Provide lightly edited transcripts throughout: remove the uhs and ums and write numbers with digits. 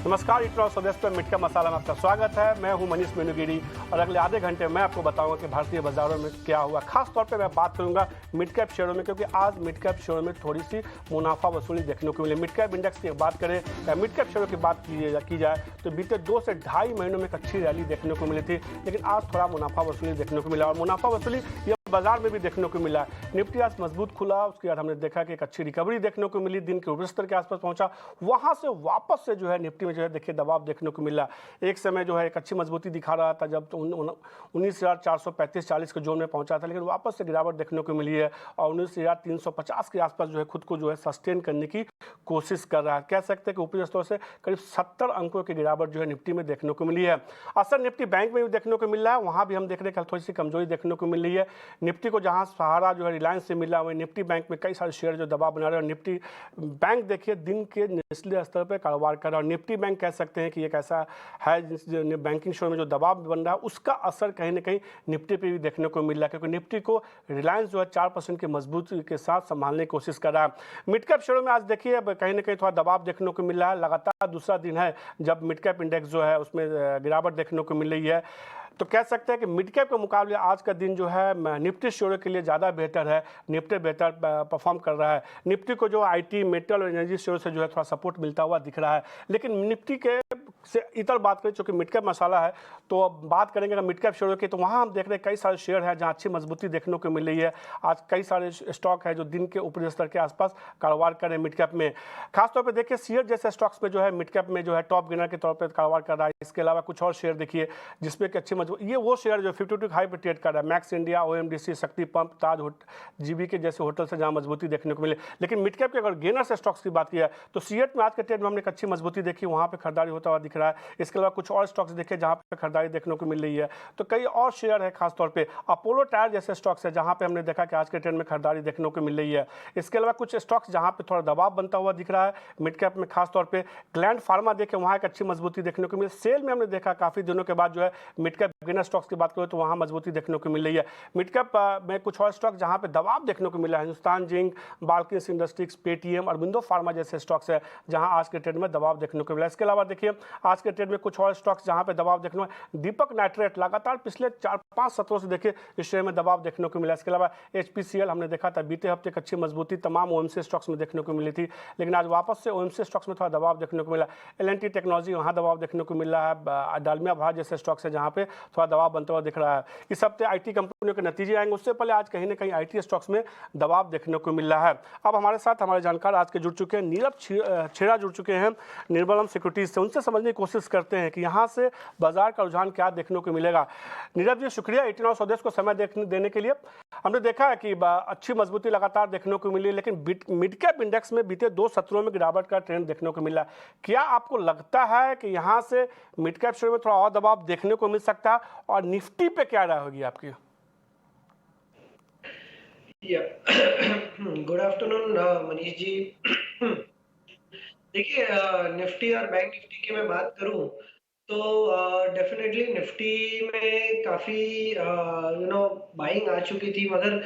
नमस्कार, इतना स्वदेश पर मिट का मसाला में आपका स्वागत है। मैं हूं मनीष मेनुगिरी और अगले आधे घंटे में आपको बताऊंगा कि भारतीय बाजारों में क्या हुआ। खास तौर पे मैं बात करूंगा मिड कैप शेयरों में, क्योंकि आज मिड कैप शेयरों में थोड़ी सी मुनाफा वसूली देखने को मिली। मिड कैप इंडेक्स की बात करें या मिड कैप शेयरों की बात की जाए तो बीते 2 से ढाई महीनों में एक अच्छी रैली देखने को मिली थी, लेकिन आज थोड़ा मुनाफा वसूली देखने को मिला और मुनाफा वसूली बाजार में भी देखने को मिला। निफ्टी आज मजबूत खुला, उसके बाद हमने देखा कि एक अच्छी रिकवरी देखने को मिली, दिन के ऊपरी स्तर के आसपास पहुंचा, वहां से वापस से जो है निफ्टी में जो है देखिए दबाव देखने को मिला। एक समय जो है एक अच्छी मजबूती दिखा रहा था जब तो 19,435-40 के जोन में पहुंचा था, लेकिन वापस से गिरावट देखने को मिली है और 19,350 के आसपास जो है खुद को जो है सस्टेन करने की कोशिश कर रहा है। कह सकते हैं कि ऊपरी स्तर से करीब 70 अंकों की गिरावट जो है निफ्टी में देखने को मिली है। असर निफ्टी बैंक में भी देखने को मिल रहा है, वहां भी हम देख रहे हैं थोड़ी सी कमजोरी देखने को मिल रही है। निफ्टी को जहां सहारा जो है रिलायंस से मिला, वहीं निफ्टी बैंक में कई सारे शेयर जो दबाव बना रहे हैं और निफ्टी बैंक देखिए दिन के निचले स्तर पर कारोबार कर रहा है। और निफ्टी बैंक कह सकते हैं कि एक ऐसा है जो बैंकिंग शेयर में जो दबाव बन रहा है उसका असर कहीं ना कहीं निफ्टी पे भी देखने को मिल रहा है, क्योंकि निफ्टी को रिलायंस जो है 4% की मजबूती के साथ संभालने की कोशिश कर रहा है। मिड कैप शेयरों में आज देखिए कहीं ना कहीं थोड़ा दबाव देखने को मिल रहा है। लगातार दूसरा दिन है जब मिड कैप इंडेक्स जो है उसमें गिरावट देखने को मिल रही है। तो कह सकते हैं कि मिड कैप के मुकाबले आज का दिन जो है निफ्टी शेयरों के लिए ज़्यादा बेहतर है। निफ्टी बेहतर परफॉर्म कर रहा है। निफ्टी को जो आईटी, मेटल और एनर्जी शेयरों से जो है थोड़ा सपोर्ट मिलता हुआ दिख रहा है, लेकिन निफ्टी के से इतर बात करें चूँकि मिड कैप मसाला है तो अब बात करेंगे अगर मिड कैप शेयरों की, तो वहाँ हम देख रहे हैं कई सारे शेयर हैं जहाँ अच्छी मजबूती देखने को मिल रही है। आज कई सारे स्टॉक है जो दिन के ऊपरी स्तर के आसपास कारोबार कर रहे हैं मिड कैप में। खासतौर पर देखिए सीएट जैसे स्टॉक्स पे जो है मिड कैप में जो है टॉप गेनर के तौर पर कारोबार कर रहा है। इसके अलावा कुछ और शेयर देखिए जिसमें कि अच्छी ये वो शेयर जो 52 हाई पे ट्रेड कर रहा है, मैक्स इंडिया, ओएमडीसी, शक्ति पंप, ताज जीबी के जैसे होटल से जहां मजबूती देखने को मिले। लेकिन मिड कैप के अगर गेनर से स्टॉक्स की बात किया तो सीएट में आज के ट्रेड में हमने एक अच्छी मजबूती देखी, वहां पे खरीदारी होता हुआ दिख रहा है। इसके अलावा कुछ और स्टॉक्स देखे जहां पे खरीदारी देखने को मिल रही है। तो कई और शेयर है, खासतौर पर अपोलो टायर जैसे स्टॉक्स है जहां पर हमने देखा कि आज के ट्रेड में खरीदारी देखने को मिल रही है। इसके अलावा कुछ स्टॉक्स जहां पर थोड़ा दबाव बनता हुआ दिख रहा है मिड कैप में, खासतौर पर ग्लैंड फार्मा देखे वहां एक अच्छी मजबूती देखने को मिली। सेल में हमने देखा काफी दिनों के बाद जो है मिड कैप गेनर स्टॉक्स की बात करें तो वहां मजबूती देखने को मिल रही है। मिड कैप में कुछ और स्टॉक जहां पे दबाव देखने को मिला है, हिंदुस्तान जिंक, बाल्किन्स इंडस्ट्रीज, पेटीएम, अरबिंदो फार्मा जैसे स्टॉक्स है जहां आज के ट्रेड में दबाव देखने को मिला। इसके अलावा देखिए आज के ट्रेड में कुछ और स्टॉक्स जहां पे दबाव देखने को, दीपक नाइट्रेट लगातार पिछले 4-5 सत्रों से देखिए इस शेयर में दबाव देखने को मिला। इसके अलावा एचपीसीएल हमने देखा था बीते हफ्ते एक अच्छी मजबूती तमाम ओएमसी स्टॉक्स में देखने को मिली थी, लेकिन आज वापस से ओएमसी स्टॉक्स में थोड़ा दबाव देखने को मिला। एलएनटी टेक्नोलॉजी वहां दबाव देखने को मिल रहा है। डालमिया भारत जैसे स्टॉक्स है जहां पे थोड़ा दबाव बनता हुआ दिख रहा है। इस हफ्ते आईटी कंपनियों के नतीजे आएंगे, उससे पहले आज कहीं ना कहीं आईटी स्टॉक्स में दबाव देखने को मिल रहा है। अब हमारे साथ हमारे जानकार आज के जुड़ चुके हैं, नीरव छेड़ा जुड़ चुके हैं निर्मलम सिक्योरिटीज से। उनसे समझने की कोशिश करते हैं कि यहाँ से बाजार का रुझान क्या देखने को मिलेगा। नीरव जी शुक्रिया 18 स्वदेश को समय देने के लिए। हमने देखा है कि अच्छी मजबूती लगातार देखने को मिली, लेकिन मिड कैप इंडेक्स में बीते 2 सत्रों में गिरावट का ट्रेंड देखने को मिला। क्या आपको लगता है कि यहाँ से मिड कैप शेयर में थोड़ा और दबाव देखने को मिल सकता है और निफ्टी पे क्या राय होगी आपकी? Good afternoon Manish ji. देखिए निफ्टी और बैंक निफ्टी की मैं बात करूं तो डेफिनेटली निफ्टी में काफी बाइंग आ चुकी थी, मगर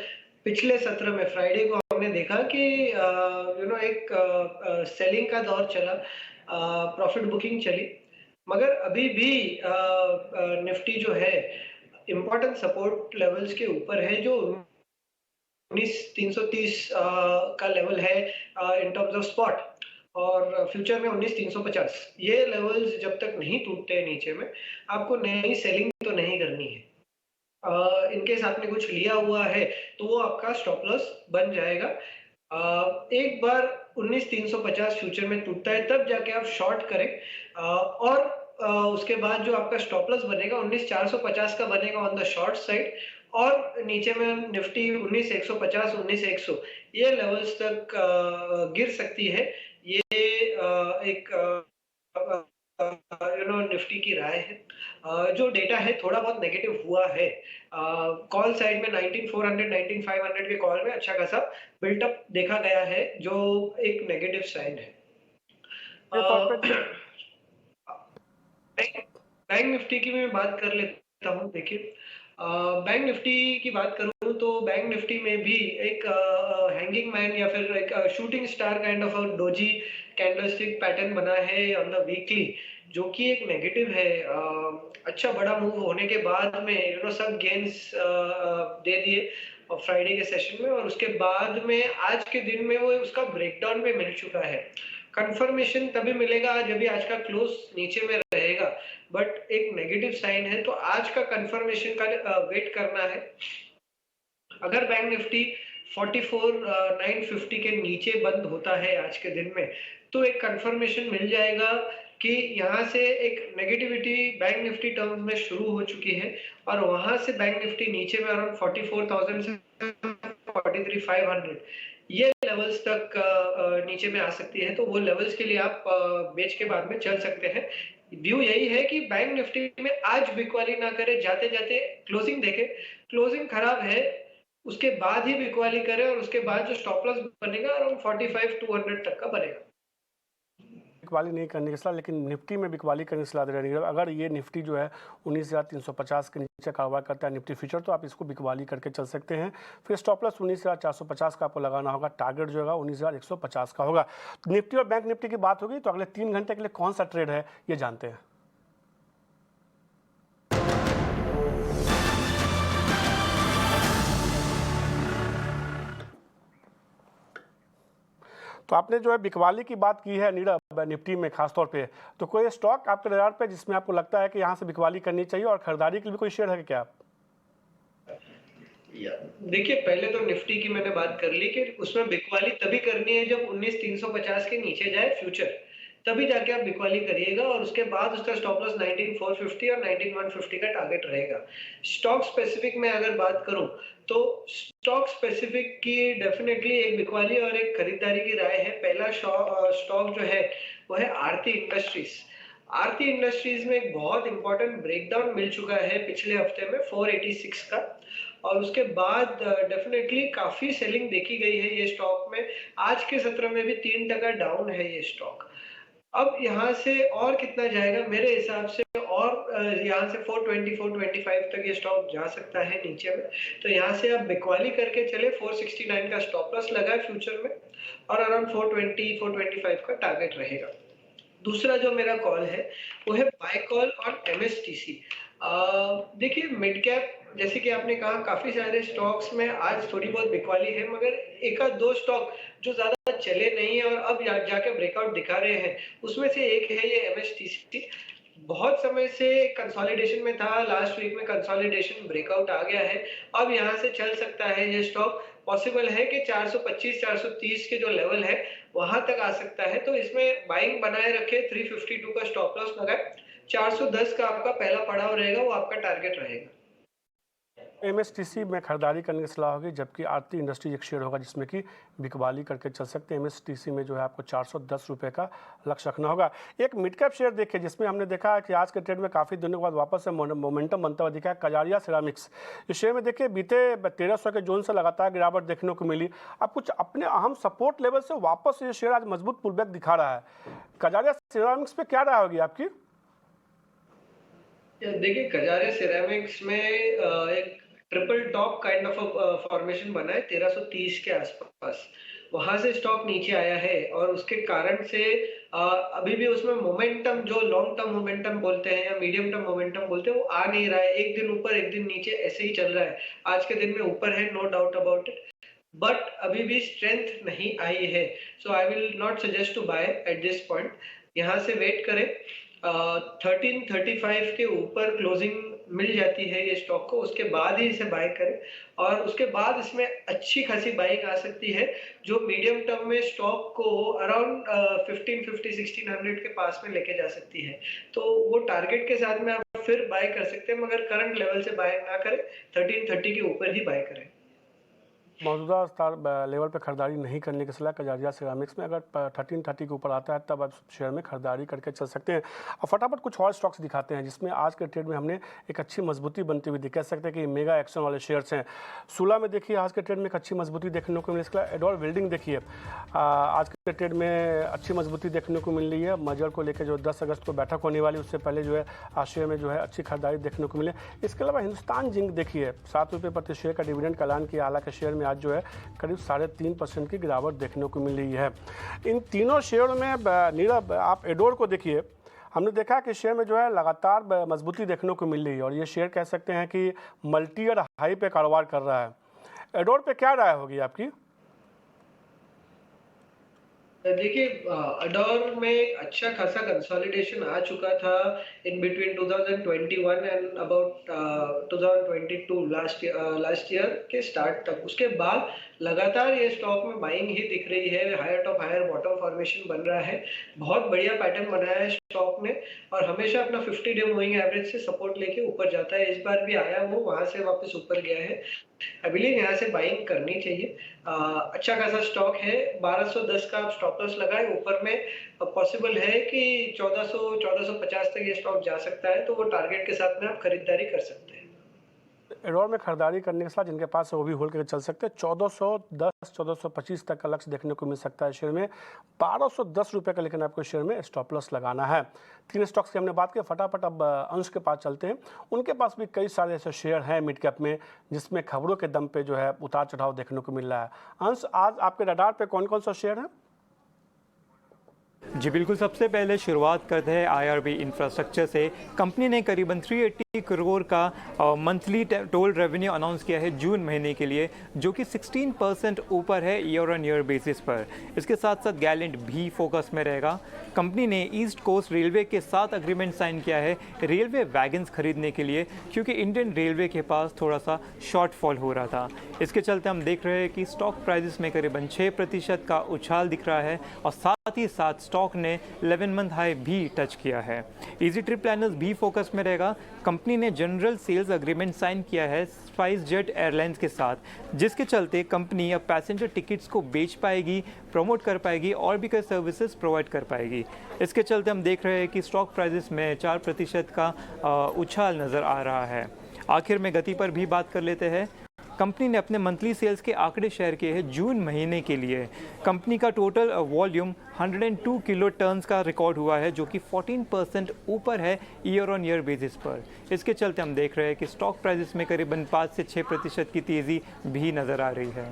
पिछले सत्र में फ्राइडे को हमने देखा कि एक सेलिंग का दौर चला, प्रॉफिट बुकिंग चली, मगर अभी भी निफ्टी जो है इम्पोर्टेंट सपोर्ट लेवल्स के ऊपर है जो 19,330 का लेवल है इन टर्म्स ऑफ स्पॉट, और फ्यूचर में 19,350। ये लेवल्स जब तक नहीं टूटते नीचे में आपको नई सेलिंग तो नहीं करनी है। इनकेस आपने कुछ लिया हुआ है तो वो आपका स्टॉप लॉस बन जाएगा। एक बार 19,350 फ्यूचर में टूटता है तब जाके आप शॉर्ट करें, और उसके बाद जो आपका स्टॉप लॉस बनेगा 19,450 का बनेगा ऑन द शॉर्ट साइड, और नीचे में निफ्टी 19,150, 19,100 ये लेवल्स तक गिर सकती है। ये एक निफ्टी की राय है। जो डेटा है थोड़ा बहुत नेगेटिव हुआ है। कॉल साइड में 19,400, 19,500 के कॉल में अच्छा खासा बिल्टअप देखा गया है, जो एक नेगेटिव साइन है। बैंक निफ्टी की मैं बात कर लेता हूँ। देखिए बैंक निफ्टी की बात करूँ तो बैंक निफ्टी में भी एक हैंगिंग मैन या फिर एक shooting star kind of doji candlestick pattern बना है ऑन द वीकली, जो कि एक नेगेटिव है। अच्छा बड़ा मूव होने के बाद में सब गेन्स दे दिए फ्राइडे के सेशन में, और उसके बाद में आज के दिन में वो उसका ब्रेकडाउन में मिल चुका है। कंफर्मेशन तभी मिलेगा जब भी आज का क्लोज नीचे में रहेगा, बट एक नेगेटिव साइन है, तो आज का कंफर्मेशन का वेट करना है। अगर बैंक निफ्टी 44,950 के नीचे बंद होता है आज के दिन में, तो एक कंफर्मेशन मिल जाएगा कि यहाँ से एक नेगेटिविटी बैंक निफ्टी टर्म्स में शुरू हो चुकी है, और वहां से बैंक निफ्टी नीचे में अराउंड 44,000 से 43,500 ये लेवल्स तक नीचे में आ सकती है। तो वो लेवल्स के लिए आप बेच के बाद में चल सकते हैं। व्यू यही है कि बैंक निफ्टी में आज बिकवाली ना करे, जाते जाते क्लोजिंग देखे, क्लोजिंग खराब है उसके बाद ही बिकवाली करे, और उसके बाद जो स्टॉप लॉस बनेगा अराउंड 45,200 तक का बनेगा। बिकवाली नहीं करने की सलाह, लेकिन निफ्टी में बिकवाली करने की सलाह दे रहे हैं। अगर ये निफ्टी जो है 19,350 के नीचे कारोबार करता है निफ्टी फ्यूचर, तो आप इसको बिकवाली करके चल सकते हैं। फिर स्टॉप लॉस 19,450 का आपको लगाना होगा, टारगेट जो होगा 19,150 का होगा। निफ्टी और बैंक निफ्टी की बात होगी, तो अगले 3 घंटे के लिए कौन सा ट्रेड है ये जानते हैं। तो आपने जो है बिकवाली की बात की है नीरव निफ्टी में खासतौर पे, तो कोई स्टॉक आपके रडार पे जिसमें आपको लगता है कि यहाँ से बिकवाली करनी चाहिए, और खरीदारी के लिए कोई शेयर है क्या आप? देखिए, पहले तो निफ्टी की मैंने बात कर ली कि उसमें बिकवाली तभी करनी है जब 19,350 के नीचे जाए फ्यूचर, तभी जाके आप बिकवाली करिएगा, और उसके बाद उसका स्टॉप लॉस 19,450 और 19,150 का टारगेट रहेगा। स्टॉक स्पेसिफिक में अगर बात करूं, तो स्टॉक स्पेसिफिक की डेफिनेटली एक बिकवाली और एक खरीदारी की राय है। पहला स्टॉक जो है वो है आरती इंडस्ट्रीज। आरती इंडस्ट्रीज में एक बहुत इंपॉर्टेंट ब्रेकडाउन मिल चुका है पिछले हफ्ते में 486 का, और उसके बाद डेफिनेटली काफी सेलिंग देखी गई है ये स्टॉक में। आज के सत्र में भी 3% डाउन है ये स्टॉक। अब यहाँ से और कितना जाएगा मेरे हिसाब से, और यहाँ से 420 425 तक ये स्टॉक जा सकता है नीचे में। तो यहाँ से आप बिकवाली करके चले, 469 का स्टॉप लॉस लगा है फ्यूचर में, और अराउंड 420 425 का टारगेट रहेगा। दूसरा जो मेरा कॉल है वो है बाय कॉल ऑन MSTC। देखिए, मिड कैप जैसे कि आपने कहा, काफी सारे स्टॉक्स में आज थोड़ी बहुत बिकवाली है, मगर एक आध दो स्टॉक जो ज्यादा चले नहीं है और अब जाके ब्रेकआउट दिखा रहे हैं, उसमें से एक है ये MSTC। बहुत समय से कंसोलिडेशन में था, लास्ट वीक में कंसोलिडेशन ब्रेकआउट आ गया है, अब यहाँ से चल सकता है ये स्टॉक। पॉसिबल है कि 425 430 के जो लेवल है वहां तक आ सकता है, तो इसमें बाइंग बनाए रखे, 352 का स्टॉप लॉस लगाए, 410 का आपका पहला पड़ाव रहेगा, वो आपका टारगेट रहेगा। MSTC में खरीदारी करने की सलाह होगी, जबकि आरती इंडस्ट्रीज एक शेयर होगा जिसमें कि बिकवाली करके चल सकते हैं। MSTC में जो है आपको 410 रुपये का लक्ष्य रखना होगा। एक मिड कैप शेयर देखिए जिसमें हमने देखा है कि आज के ट्रेड में काफ़ी दिनों के बाद वापस से मोमेंटम बनता हुआ दिखा है, कजारिया सिरामिक्स। इस शेयर में देखिए बीते 1300 के जोन से लगातार गिरावट देखने को मिली, अब कुछ अपने अहम सपोर्ट लेवल से वापस ये शेयर आज मजबूत पुलबैक दिखा रहा है। कजारिया सिरामिक्स पे क्या राय होगी आपकी? देखिए, कजारिया सिरेमिक्स में एक triple top kind of formation बना है 1330 के आसपास, वहां से स्टॉक नीचे आया है, और उसके कारण से अभी भी उसमें मोमेंटम, जो लॉन्ग टर्म मोमेंटम बोलते हैं या मीडियम टर्म मोमेंटम बोलते हैं, वो आ नहीं रहा है। एक दिन ऊपर एक दिन नीचे ऐसे ही चल रहा है। आज के दिन में ऊपर है, no doubt about it, but अभी भी स्ट्रेंथ नहीं आई है। So I will not suggest to buy at this point. यहाँ से वेट करें, 1335 के ऊपर क्लोजिंग मिल जाती है ये स्टॉक को, उसके बाद ही इसे बाय करें, और उसके बाद इसमें अच्छी खासी बाइंग आ सकती है, जो मीडियम टर्म में स्टॉक को अराउंड 1550 1600 के पास में लेके जा सकती है। तो वो टारगेट के साथ में आप फिर बाय कर सकते हैं, मगर करंट लेवल से बाय ना करें, 1330 के ऊपर ही बाय करें। मौजूदा स्टार लेवल पर खरीदारी नहीं करने की सलाह कजारिया सिरामिक्स में। अगर 1330 के ऊपर आता है तब आप शेयर में खरीदारी करके चल सकते हैं। और फटाफट कुछ और स्टॉक्स दिखाते हैं जिसमें आज के ट्रेड में हमने एक अच्छी मजबूती बनती हुई कह सकते हैं कि मेगा एक्शन वाले शेयर्स हैं। सूला में देखिए आज के ट्रेड में एक अच्छी मजबूती देखने को मिली। इसके एडोर बिल्डिंग देखिए आज के ट्रेड में अच्छी मजबूती देखने को मिल रही है। मर्जर को लेकर जो 10 अगस्त को बैठक होने वाली, उससे पहले जो है आज शेयर में जो है अच्छी खरीदारी देखने को मिले। इसके अलावा हिंदुस्तान जिंक देखिए ₹7 प्रति शेयर का डिविडेंड का ऐलान किया, हालांकि शेयर में आज जो है करीब 3.5% की गिरावट देखने को मिल रही है। इन तीनों शेयरों में नीरव, आप एडोर को देखिए, हमने देखा कि शेयर में जो है लगातार मजबूती देखने को मिल रही है और ये शेयर कह सकते हैं कि मल्टी ईयर हाई पे कारोबार कर रहा है। एडोर पे क्या राय होगी आपकी? देखिए, अडोर में अच्छा खासा कंसोलिडेशन आ चुका था in between 2021 and about 2022 last year के स्टार्ट तक। उसके बाद लगातार ये स्टॉक में बाइंग ही दिख रही है, higher top higher bottom formation बन रहा है। बहुत बढ़िया पैटर्न बनाया है स्टॉक ने और हमेशा अपना 50 डे मूविंग एवरेज से सपोर्ट लेके ऊपर जाता है। इस बार भी आया, वो वहां से वापस ऊपर गया है। आई बिलीव यहाँ से बाइंग करनी चाहिए। अच्छा खासा स्टॉक है। 1210 का आप स्टॉप लॉस लगाए, ऊपर में पॉसिबल है कि 1400-1450 तक ये स्टॉक जा सकता है, तो वो टारगेट के साथ में आप खरीदारी कर सकते हैं। एडोर में खरीदारी करने के साथ जिनके पास है वो भी होल्ड करके चल सकते हैं। 1410-1425 तक का लक्ष्य देखने को मिल सकता है शेयर में। ₹1210 का लेकिन आपको शेयर में स्टॉप लॉस लगाना है। 3 स्टॉक्स की हमने बात की, फटाफट अब अंश के पास चलते हैं। उनके पास भी कई सारे ऐसे शेयर हैं मिड कैप में जिसमें खबरों के दम पे जो है उतार चढ़ाव देखने को मिल रहा है। अंश, आज आपके रडार पे कौन कौन सा शेयर है? जी बिल्कुल, सबसे पहले शुरुआत करते हैं आईआरबी इंफ्रास्ट्रक्चर से। कंपनी ने करीबन 380 करोड़ का मंथली टोल रेवेन्यू अनाउंस किया है जून महीने के लिए, जो कि 16% ऊपर है ईयर ऑन ईयर बेसिस पर। इसके साथ साथ गैलेंट भी फोकस में रहेगा। कंपनी ने ईस्ट कोस्ट रेलवे के साथ अग्रीमेंट साइन किया है रेलवे वैगन्स खरीदने के लिए, क्योंकि इंडियन रेलवे के पास थोड़ा सा शॉर्टफॉल हो रहा था। इसके चलते हम देख रहे हैं कि स्टॉक प्राइसेस में करीबन 6% का उछाल दिख रहा है और साथ ही साथ स्टॉक ने 11 मंथ हाई भी टच किया है। इजी ट्रिप प्लानर्स भी फोकस में रहेगा। कंपनी ने जनरल सेल्स अग्रीमेंट साइन किया है स्पाइस जेट एयरलाइंस के साथ, जिसके चलते कंपनी अब पैसेंजर टिकट्स को बेच पाएगी, प्रमोट कर पाएगी और भी कई सर्विसेज प्रोवाइड कर पाएगी। इसके चलते हम देख रहे हैं कि स्टॉक प्राइसेस में 4% का उछाल नज़र आ रहा है। आखिर में गति पर भी बात कर लेते हैं। कंपनी ने अपने मंथली सेल्स के आंकड़े शेयर किए हैं जून महीने के लिए। कंपनी का टोटल वॉल्यूम 102 किलो टन्स का रिकॉर्ड हुआ है, जो कि 14% ऊपर है ईयर ऑन ईयर बेसिस पर। इसके चलते हम देख रहे हैं कि स्टॉक प्राइसेस में करीबन 5 से 6% की तेज़ी भी नज़र आ रही है।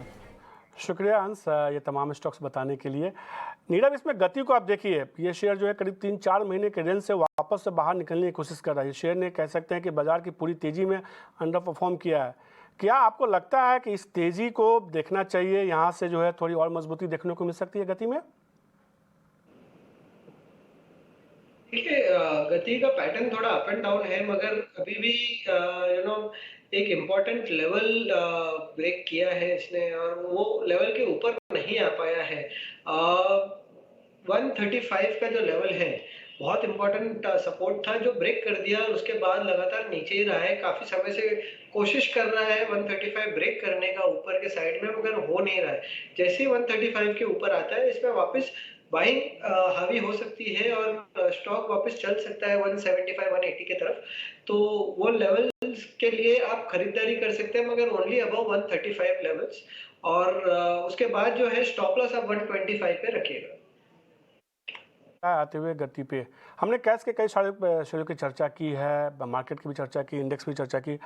शुक्रिया अंश, ये तमाम स्टॉक्स बताने के लिए। नीरव, इसमें गति को आप देखिए, ये शेयर जो है करीब 3-4 महीने के रेंज से वापस से बाहर निकलने की कोशिश कर रहा है। शेयर ने कह सकते हैं कि बाजार की पूरी तेज़ी में अंडर परफॉर्म किया है। क्या आपको लगता है कि इस तेज़ी को देखना चाहिए, यहाँ से जो है थोड़ी और मजबूती देखने को मिल सकती है गति में? देखिए, गति का पैटर्न थोड़ा अप एंड डाउन है, मगर अभी भी एक इम्पोर्टेंट लेवल ब्रेक किया है इसने और वो लेवल के ऊपर नहीं आ पाया है। 135 का जो लेवल है, बहुत इंपॉर्टेंट सपोर्ट था, जो ब्रेक कर दिया और उसके बाद लगातार नीचे ही रहा है। काफी समय से कोशिश कर रहा है 135 ब्रेक करने का ऊपर के साइड में, मगर हो नहीं रहा है। जैसे ही 135 के ऊपर आता है, इसमें वापस बाइंग हावी हो सकती है और स्टॉक वापस चल सकता है 175-180 की तरफ। तो वो लेवल्स के लिए आप खरीदारी कर सकते हैं, मगर ओनली अबव 135 लेवल्स। और उसके बाद जो है स्टॉप लॉस आप 125 पे रखिएगा। आते हुए गति पे हमने कैश के कई सारे शेयरों की चर्चा की है, मार्केट की भी चर्चा की, इंडेक्स भी चर्चा की।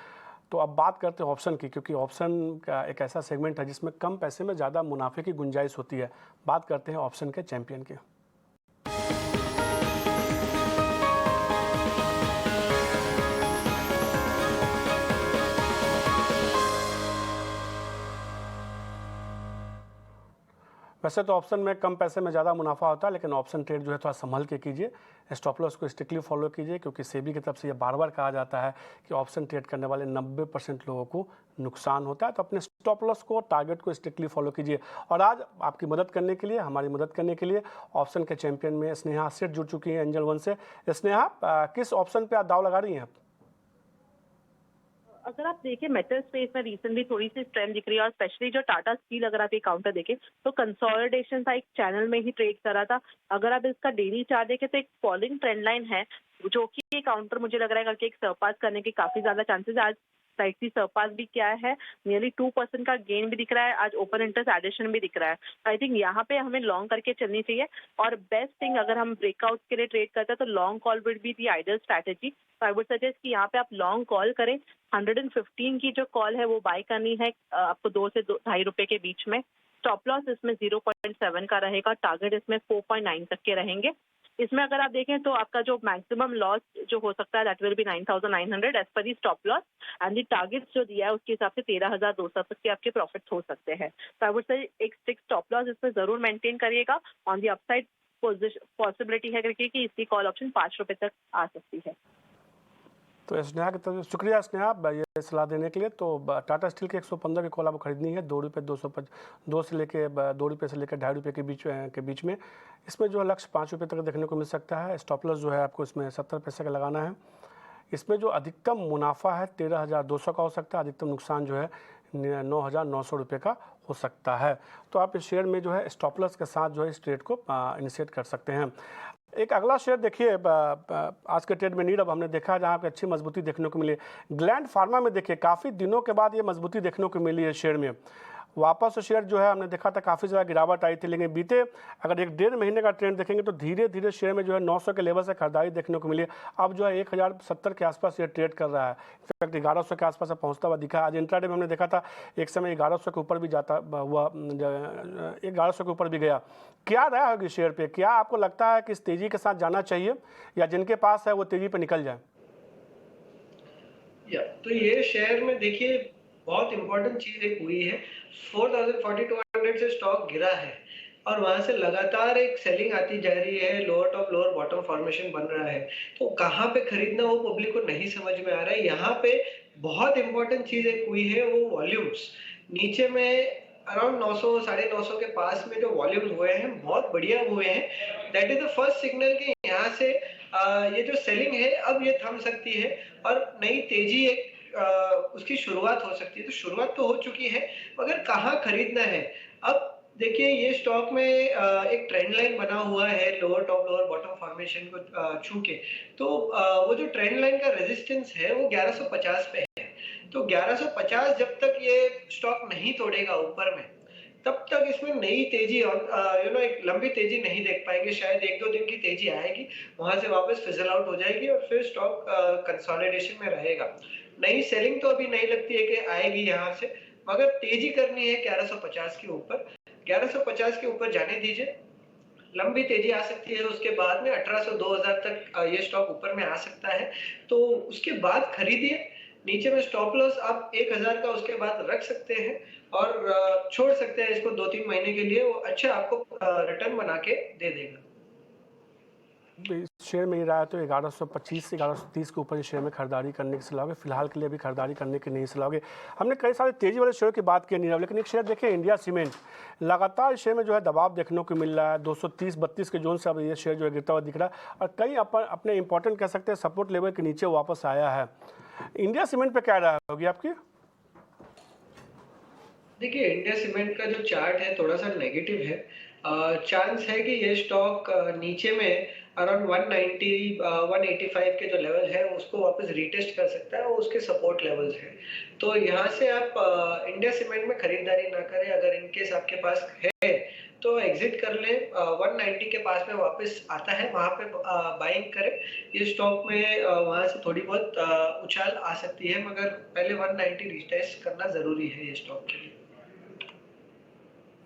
तो अब बात करते हैं ऑप्शन की, क्योंकि ऑप्शन का एक ऐसा सेगमेंट है जिसमें कम पैसे में ज़्यादा मुनाफे की गुंजाइश होती है। बात करते हैं ऑप्शन के चैंपियन की। वैसे तो ऑप्शन में कम पैसे में ज़्यादा मुनाफा होता है, लेकिन ऑप्शन ट्रेड जो है थोड़ा संभल के कीजिए, स्टॉप लॉस को स्ट्रिक्टली फॉलो कीजिए, क्योंकि सेबी की तरफ से ये बार बार कहा जाता है कि ऑप्शन ट्रेड करने वाले 90% लोगों को नुकसान होता है। तो अपने स्टॉप लॉस को, टारगेट को स्ट्रिक्टली फॉलो कीजिए। और आज आपकी मदद करने के लिए, हमारी मदद करने के लिए ऑप्शन के चैंपियन में स्नेहा सेठ जुड़ चुकी हैं एंजल वन से। स्नेहा, किस ऑप्शन पर आप दाव लगा रही हैं? अगर आप देखें मेटल स्पेस में रिसेंटली थोड़ी सी स्ट्रेंथ दिख रही है और स्पेशली जो टाटा स्टील, अगर आप ये काउंटर देखें तो कंसोलिडेशन का एक चैनल में ही ट्रेड कर रहा था। अगर आप इसका डेली चार्ट देखें तो एक फॉलिंग ट्रेंड लाइन है, जो कि ये काउंटर मुझे लग रहा है कि एक सरपास करने के काफी ज्यादा चांसेस आज स्लाइटली सरपास भी किया है, नियरली 2% का गेन भी दिख रहा है, आज ओपन इंटरेस्ट एडिशन भी दिख रहा है। आई थिंक यहाँ पे हमें लॉन्ग करके चलनी चाहिए और बेस्ट थिंग अगर हम ब्रेकआउट के लिए ट्रेड करते हैं तो long call will be the ideal strategy. तो आई वुड सजेस्ट कि यहाँ पे आप लॉन्ग कॉल करें। 115 की जो कॉल है वो बाय करनी है आपको 2 से 2.5 रुपए के बीच में। स्टॉप लॉस इसमें 0.7 का रहेगा, टारगेट इसमें 4.9 तक के रहेंगे। इसमें अगर आप देखें तो आपका जो मैक्सिमम लॉस जो हो सकता है दैट विल बी 9,900 एज पर the stop loss and the target जो दिया है उसके हिसाब से 13,200 तक के आपके प्रॉफिट्स हो सकते हैं। तो आई वुड से एक स्ट्रिक्ट स्टॉप लॉस इसमें जरूर मेंटेन करिएगा। ऑन दी अपसाइड पॉसिबिलिटी है करके कि इसकी कॉल ऑप्शन 5 रुपए तक आ सकती है। तो स्नेहा की तरफ शुक्रिया स्नेहा ये सलाह देने के लिए। तो टाटा स्टील के 115 की कॉल आपको खरीदनी है 2 रुपये 2 से लेकर 2 रुपये से लेकर 2.5 रुपये के बीच में। इसमें जो है लक्ष्य 5 रुपये तक देखने को मिल सकता है। स्टॉप लॉस जो है आपको इसमें 70 पैसे का लगाना है। इसमें जो अधिकतम मुनाफा है 13,200 का हो सकता है, अधिकतम नुकसान जो है 9,900 रुपये का हो सकता है। तो आप इस शेयर में जो है स्टॉप लॉस के साथ जो है इस ट्रेड को इनिशिएट कर सकते हैं। एक अगला शेयर देखिए आज के ट्रेड में नीरव हमने देखा जहाँ पे अच्छी मजबूती देखने को मिली। ग्लैंड फार्मा में देखिए काफ़ी दिनों के बाद ये मजबूती देखने को मिली है शेयर में। वापस शेयर जो है हमने देखा था काफ़ी ज़्यादा गिरावट आई थी, लेकिन बीते अगर 1-1.5 महीने का ट्रेंड देखेंगे तो धीरे धीरे शेयर में जो है 900 के लेवल से खरीदारी देखने को मिली। अब जो है 1,070 के आसपास ये ट्रेड कर रहा है। इनफैक्ट 1100 के आसपास पहुंचता हुआ दिखा। आज इंट्राडे में हमने देखा था एक समय 1100 के ऊपर भी जाता हुआ, 1100 के ऊपर भी गया। क्या राय होगी शेयर पे? क्या आपको लगता है कि इस तेज़ी के साथ जाना चाहिए या जिनके पास है वो तेज़ी पर निकल जाए? तो ये शेयर में देखिए बहुत इंपॉर्टेंट चीज एक हुई है। 4,042 से स्टॉक गिरा है और वहां से लगातार एक सेलिंग आती जा रही है, lower top lower bottom formation बन रहा है। तो कहाँ पे खरीदना वो पब्लिक को नहीं समझ में आ रहा है। यहाँ पे बहुत इंपॉर्टेंट चीज एक हुई है वो वॉल्यूम्स। नीचे में अराउंड 900 950 के पास में जो वॉल्यूम्स हुए हैं बहुत बढ़िया हुए हैं। That is the first signal कि यहाँ से ये जो सेलिंग है अब ये थम सकती है और नई तेजी एक उसकी शुरुआत हो सकती है। तो शुरुआत तो हो चुकी है मगर कहाँ खरीदना है। अब देखिए ये स्टॉक में एक ट्रेंड लाइन बना हुआ है lower top lower bottom formation को छू के। तो वो जो ट्रेंड लाइन का रेजिस्टेंस है वो 1150 पे है। तो 1150 जब तक ये स्टॉक नहीं तोड़ेगा ऊपर में तब तक इसमें नई तेजी और एक लंबी तेजी नहीं देख पाएंगे। शायद 1-2 दिन की तेजी आएगी, वहां से वापस फिजल आउट हो जाएगी और फिर स्टॉक कंसोलिडेशन में रहेगा। नई सेलिंग तो अभी नहीं लगती है कि आएगी यहाँ से, मगर तेजी करनी है 1150 के ऊपर। 1150 के ऊपर जाने दीजिए, लंबी तेजी आ सकती है। उसके बाद में 1800-2000 तक ये स्टॉक ऊपर में आ सकता है। तो उसके बाद खरीदिए। नीचे में स्टॉप लॉस आप 1000 का उसके बाद रख सकते हैं और छोड़ सकते हैं इसको 2-3 महीने के लिए। वो अच्छा आपको रिटर्न बना के दे देगा। शेयर में ये रहा तो 1125 से 1130 के ऊपर शेयर में खरीदारी करने की सलाह होगी। फिलहाल के लिए भी खरीदारी करने की नहीं सलाह होगी। हमने कई सारे तेजी वाले शेयर की बात की नीरव, लेकिन एक शेयर देखिए इंडिया सीमेंट, लगातार शेयर में जो है दबाव देखने को मिल रहा है। 230-32 के जोन से अब ये शेयर जो है गिरता हुआ दिख रहा है और कई अपने इंपॉर्टेंट कह सकते हैं सपोर्ट लेवल के नीचे वापस आया है। इंडिया सीमेंट पे क्या राय होगी आपकी? देखिए इंडिया सीमेंट का जो चार्ट है थोड़ा सा नेगेटिव है। चांस है कि ये स्टॉक नीचे में अराउंड 190 185 के जो लेवल है उसको वापस रीटेस्ट कर सकता है और उसके सपोर्ट लेवल्स हैं। तो यहाँ से आप इंडिया सीमेंट में खरीदारी ना करें। अगर इनकेस आपके पास है तो एग्जिट कर लें। 190 के पास में वापस आता है वहाँ पे बाइंग करें। ये स्टॉक में वहाँ से थोड़ी बहुत उछाल आ सकती है, मगर पहले 190 रीटेस्ट करना जरूरी है ये स्टॉक के लिए।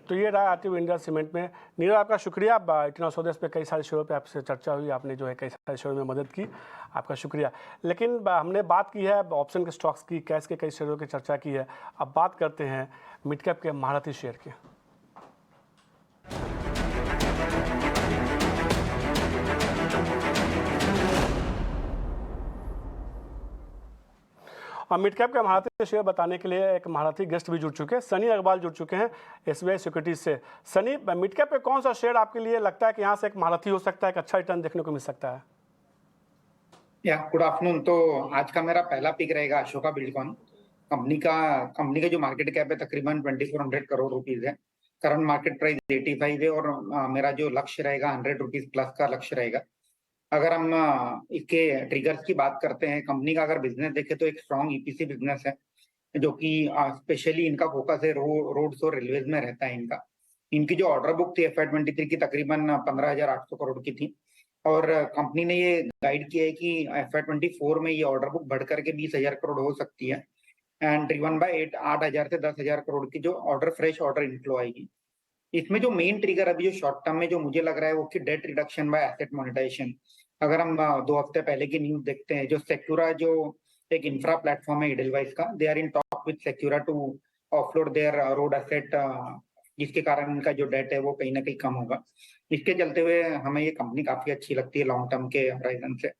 तो ये राय आती हुई इंडिया सीमेंट में। नीरव आपका शुक्रिया। इतना स्वदेश पे कई सारे शेयरों पे आपसे चर्चा हुई, आपने जो है कई सारे शेयरों में मदद की, आपका शुक्रिया। लेकिन हमने बात की है ऑप्शन के स्टॉक्स की, कैश के कई शेयरों की चर्चा की है। अब बात करते हैं मिड कैप के महारथी शेयर की। और मिड कैप का महारथी शेयर बताने के लिए एक महारथी गेस्ट भी जुड़ चुके हैं। सनी अग्रवाल जुड़ चुके हैं SBI सिक्योरिटीज से। सनी, मिड कैप पे कौन सा शेयर आपके लिए लगता है कि यहाँ से एक महारथी हो सकता है, एक अच्छा रिटर्न देखने को मिल सकता है? Good afternoon. तो आज का मेरा पहला पिक रहेगा अशोका बिल्डकॉन। कंपनी का जो मार्केट कैप है तकरीबन 2400 करोड़ रुपीज है। करंट मार्केट प्राइस 85 है और मेरा जो लक्ष्य रहेगा 100 रुपीज प्लस का लक्ष्य रहेगा। अगर हम इसके ट्रिगर्स की बात करते हैं, कंपनी का अगर बिजनेस देखें तो एक स्ट्रॉन्ग ईपीसी बिजनेस है, जो कि स्पेशली इनका फोकस है रोड्स और रेलवेज में रहता है इनका। इनकी जो ऑर्डर बुक थी FY23 की तकरीबन 15,800 करोड़ की थी, और कंपनी ने ये गाइड किया है कि FY24 में ये ऑर्डर बुक बढ़ करके 20,000 करोड़ हो सकती है, एंड ड्रिवन बाय 8,000 से 10,000 करोड़ की जो फ्रेश ऑर्डर इनफ्लो आएगी। इसमें जो मेन ट्रिगर अभी जो शॉर्ट टर्म में जो मुझे लग रहा है वो कि debt reduction by asset monetisation. अगर हम 2 हफ्ते पहले की न्यूज देखते हैं, जो सेक्यूरा जो एक इंफ्रा प्लेटफॉर्म है एडलवाइस का, they are in talk with Sekura to offload their road asset, जिसके कारण इनका जो डेट है वो कहीं ना कहीं कम होगा। इसके चलते हुए हमें ये कंपनी काफी अच्छी लगती है लॉन्ग टर्म के होराइजन से।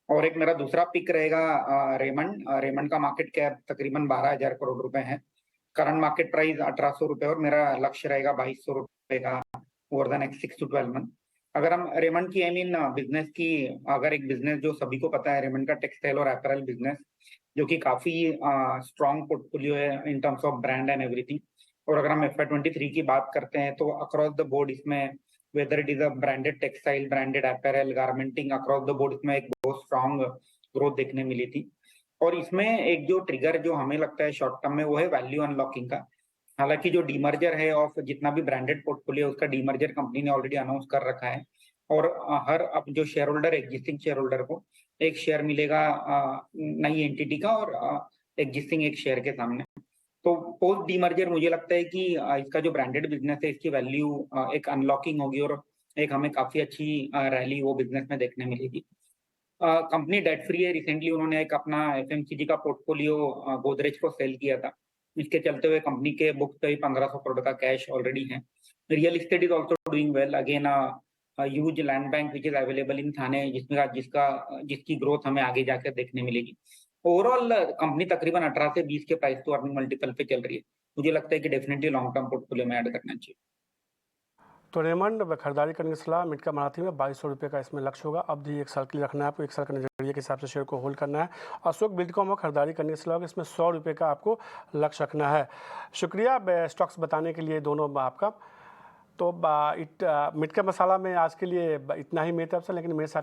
और एक मेरा दूसरा पिक रहेगा रेमंड का मार्केट कैप तकरीबन 12,000 करोड़ रुपए है, करंट मार्केट प्राइस 1,800 रुपए, और मेरा लक्ष्य रहेगा 2,200 रुपए का over the next 6 to 12 month. अगर हम रेमंड की बिजनेस की, अगर एक बिजनेस जो सभी को पता है, रेमंड का टेक्सटाइल और अपैरल बिजनेस, जो कि काफी स्ट्रॉन्ग पोर्टफोलियो है in terms of brand and everything. और अगर हम FY23 की बात करते हैं तो अक्रॉस द बोर्ड इसमें, whether it is a branded textile, branded apparel, garmenting, across the board इसमें एक बहुत स्ट्रॉन्ग ग्रोथ देखने मिली थी। और इसमें एक जो ट्रिगर जो हमें लगता है शॉर्ट टर्म में, वो है वैल्यू अनलॉकिंग का। हालांकि जो डीमर्जर है ऑफ जितना भी ब्रांडेड पोर्टफोलियो, उसका डीमर्जर कंपनी ने ऑलरेडी अनाउंस कर रखा है, और हर अब जो share holder, existing share holder को एक शेयर मिलेगा नई एंटिटी का, और एग्जिस्टिंग एक शेयर के सामने। तो पोस्ट डीमर्जर मुझे लगता है कि इसका जो ब्रांडेड बिजनेस है, इसकी वैल्यू एक अनलॉकिंग होगी, और एक हमें काफी अच्छी रैली वो बिजनेस में देखने मिलेगी। कंपनी डेट फ्री है। रिसेंटली उन्होंने एक अपना FMCG का पोर्टफोलियो गोदरेज को सेल किया था, इसके चलते हुए कंपनी के बुक्स पे 1,500 करोड़ का कैश ऑलरेडी है। Real estate is also doing well, again huge land bank which is available in Thane, जिसकी ग्रोथ हमें आगे जाकर देखने मिलेगी। ओवरऑल कंपनी तकरीबन 18 से 20 के प्राइस टू अर्निंग मल्टीपल पे चल रही है। मुझे लगता है कि डेफिनेटली लॉन्ग टर्म पोर्टफोलियो में ऐड करना चाहिए। तो रेमंड खरीदारी करने की सलाह, मिड कैप मराठी में 2,200 रुपये का इसमें लक्ष्य होगा। अवधि 1 साल के लिए रखना है आपको, 1 साल के नजरिए के हिसाब से शेयर को होल्ड करना है। अशोक बिल्डकॉन में खरीदारी करने की सलाह होगी, इसमें 100 रुपये का आपको लक्ष्य रखना है। शुक्रिया स्टॉक्स बताने के लिए दोनों आपका। तो मिड कैप मसाला में आज के लिए इतना ही मेरी तरफ से, लेकिन मेरे साथ